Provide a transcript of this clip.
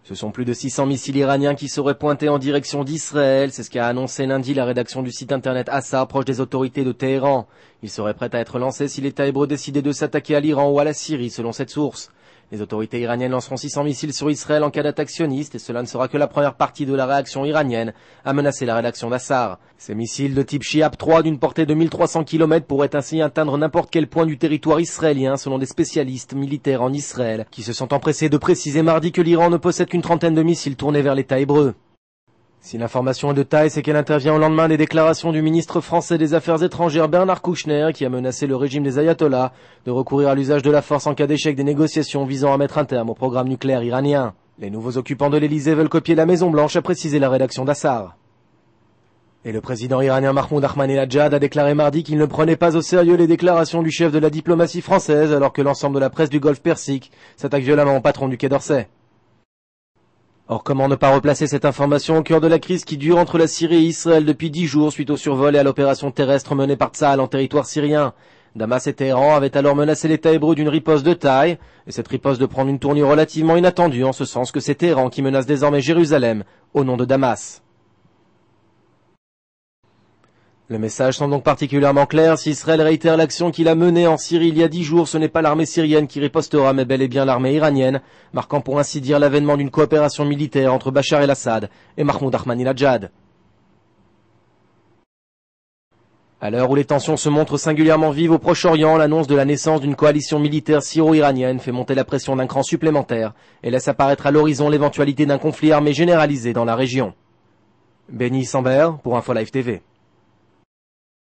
Ce sont plus de 600 missiles iraniens qui seraient pointés en direction d'Israël. C'est ce qu'a annoncé lundi la rédaction du site internet Assar, proche des autorités de Téhéran. Ils seraient prêts à être lancés si l'État hébreu décidait de s'attaquer à l'Iran ou à la Syrie, selon cette source. Les autorités iraniennes lanceront 600 missiles sur Israël en cas d'attaque sioniste, et cela ne sera que la première partie de la réaction iranienne, a menacé la rédaction d'Assar. Ces missiles de type Shihab 3 d'une portée de 1300 km pourraient ainsi atteindre n'importe quel point du territoire israélien, selon des spécialistes militaires en Israël, qui se sont empressés de préciser mardi que l'Iran ne possède qu'une trentaine de missiles tournés vers l'État hébreu. Si l'information est de taille, c'est qu'elle intervient au lendemain des déclarations du ministre français des Affaires étrangères Bernard Kouchner, qui a menacé le régime des ayatollahs de recourir à l'usage de la force en cas d'échec des négociations visant à mettre un terme au programme nucléaire iranien. Les nouveaux occupants de l'Elysée veulent copier la Maison-Blanche, a précisé la rédaction d'Assar. Et le président iranien Mahmoud Ahmadinejad a déclaré mardi qu'il ne prenait pas au sérieux les déclarations du chef de la diplomatie française, alors que l'ensemble de la presse du Golfe Persique s'attaque violemment au patron du Quai d'Orsay. Or, comment ne pas replacer cette information au cœur de la crise qui dure entre la Syrie et Israël depuis 10 jours suite au survol et à l'opération terrestre menée par Tsahal en territoire syrien. Damas et Téhéran avaient alors menacé l'État hébreu d'une riposte de taille, et cette riposte de prendre une tournure relativement inattendue en ce sens que c'est Téhéran qui menace désormais Jérusalem au nom de Damas. Le message semble donc particulièrement clair. Si Israël réitère l'action qu'il a menée en Syrie il y a 10 jours, ce n'est pas l'armée syrienne qui ripostera, mais bel et bien l'armée iranienne, marquant pour ainsi dire l'avènement d'une coopération militaire entre Bachar el-Assad et Mahmoud Ahmadinejad. À l'heure où les tensions se montrent singulièrement vives au Proche-Orient, l'annonce de la naissance d'une coalition militaire syro-iranienne fait monter la pression d'un cran supplémentaire et laisse apparaître à l'horizon l'éventualité d'un conflit armé généralisé dans la région. Benny Sambert pour InfoLive TV.